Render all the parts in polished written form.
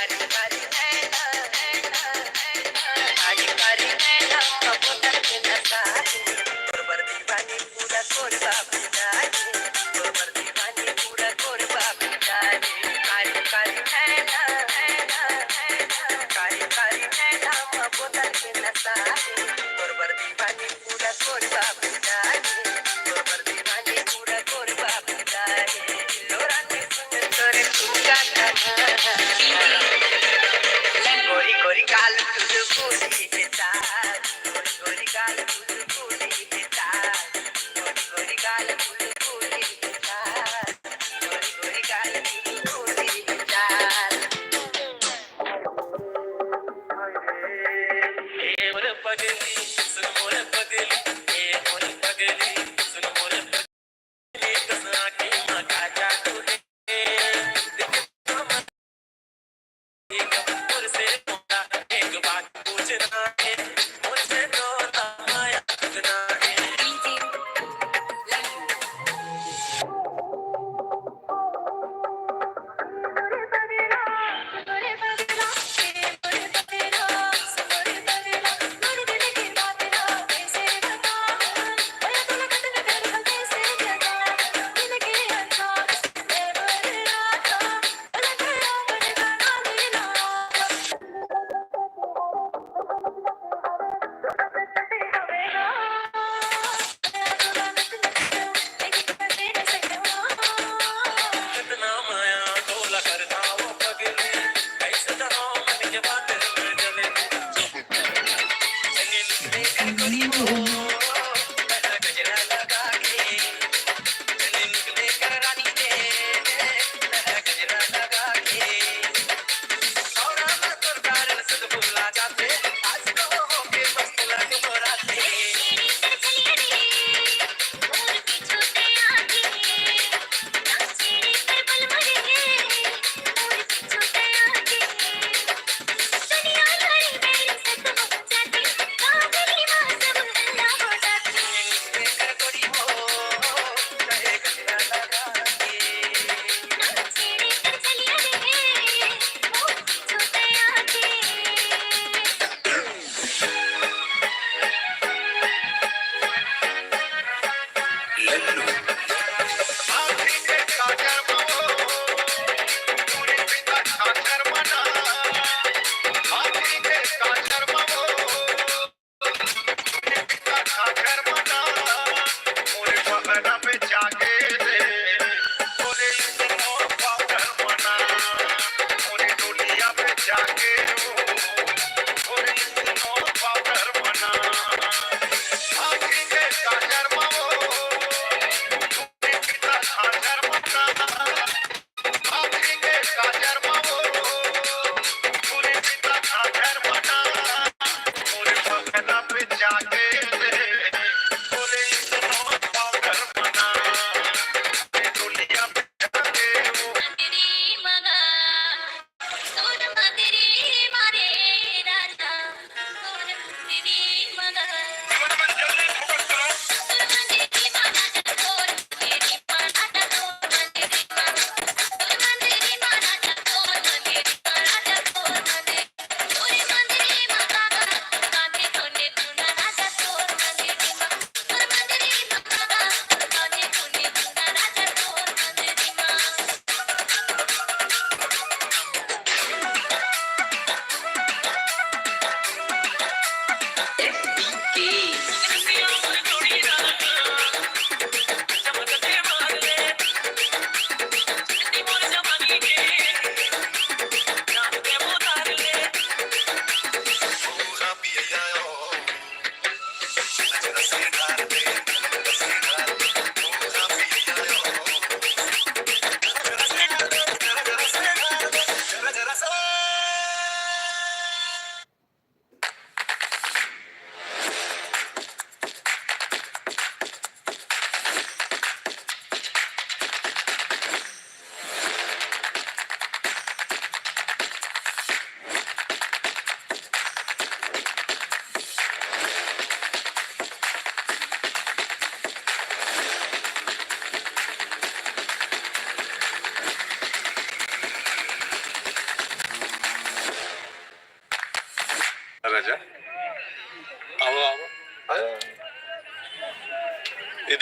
कारी कारी नैना कारी कारी नैना कबूतर के नसाए गोबर दीवानी पूरा कोरबा बिताए गोबर दीवानी पूरा कोरबा बिताए कारी कारी नैना कारी कारी नैना कबूतर के नसाए गोबर दीवानी पूरा कोरबा बिताए गोबर दीवानी पूरा कोरबा बिताए लोरा ने सुन तोरे तुंगा गाना गोरी गोरी गाल तुझ बोली बेटा गोरी गोरी गाल तुझ बोली बेटा गोरी गोरी गाल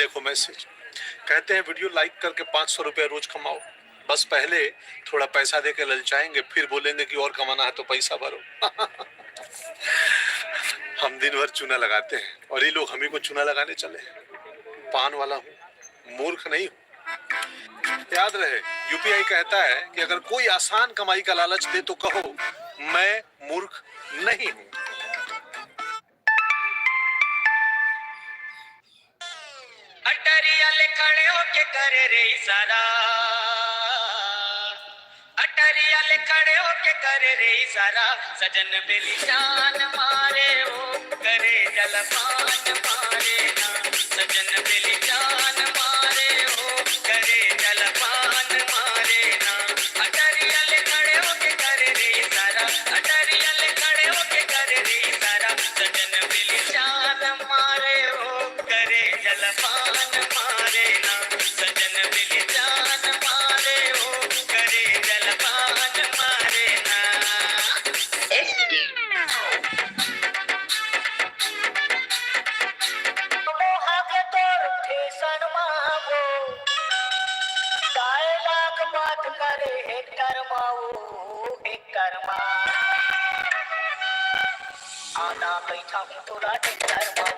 देखो मैसेज, कहते हैं वीडियो लाइक करके 500 रुपया रोज कमाओ। बस पहले थोड़ा पैसा देके ललचाएंगे, फिर बोलेंगे कि और कमाना है तो पैसा भरो। हम दिन भर चूना लगाते हैं और ये लोग हम ही को चूना लगाने चले। पान वाला हूँ, मूर्ख नहीं हूँ। याद रहे, यूपीआई कहता है कि अगर कोई आसान कमाई का लालच दे तो कहो मैं मूर्ख नहीं हूँ। अटरिया ले खड़े होके करे रे इशारा, अटरिया ले खड़े होके करे रे इशारा, सजन बेली जान मारे हो करे जलपान मारे ना, सजन बेली जान मारे हो करे जलपान मारे ना। अटरिया ले खड़े होके करे रे इशारा, अटरिया ले खड़े होके करे रे इशारा, सजन बेली जान मारे हो करे जलपान मारे ना, सजन बेली जान मारे हो करे जलपान मारे ना। मोहागे तोर ठेसन मागो, काय लाख बात करे हेक्टर माओ हेक्टर मा, आना बैठा हूँ तोरा हेक्टर माओ,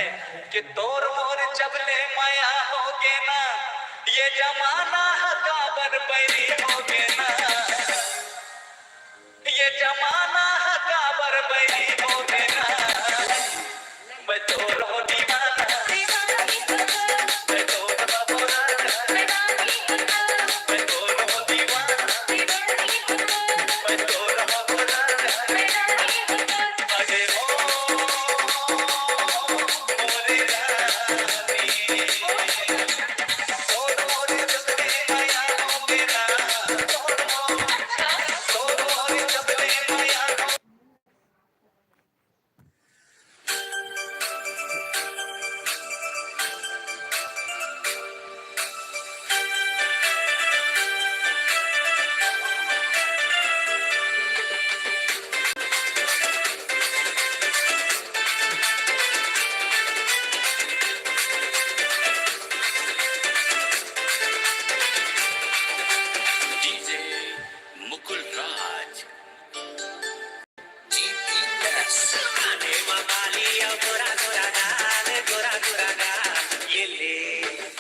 है कि तोर मोर जबले माया होगे ना, ये जमाना हकाबर बैरी होगे ना, ये जमाना हकाबर बैरी होगे ना। मैं तोर हो दीवाना, मैं तोर हो पुराना, मैं तोर हो दीवाना, मैं तोर हो पुराना। अरे ओ मोरे रानी, तोर मोर जबले माया होगे ना, तोर मोर जबले माया होगे। डीजे मुकुल राज GPS आने वाली गोरा गोरा गाल, गोरा गोरा गाल, ये ले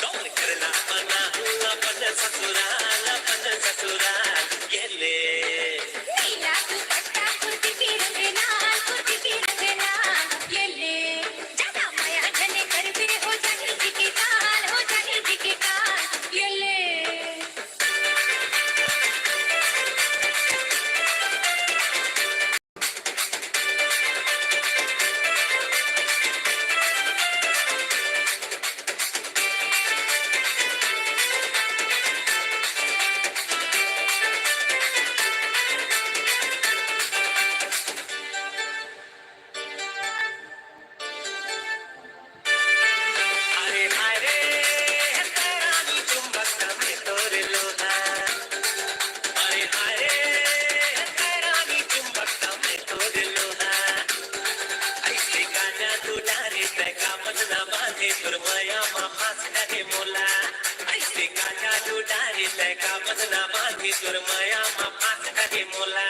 कौन करना मना अपन ससुराल, अपन ससुराल, ये ले नीला दुपट्टा कुर्ती की रंगना, ये ले ज्यादा माया जने कर फिर हो जानी जी की काल, हो जानी जी की काल, ये ले। अरे हाय रे तेरानी चुंबक में तोर लोहा, अरे हाय रे तेरानी चुंबक में तोर लोहा। ऐसे गाना तू डारे तैका मजना बांधे तुरमया मास करे मोला, ऐसे गाना तू डारे तैका मजना बांधे तुरमया मास करे मोला।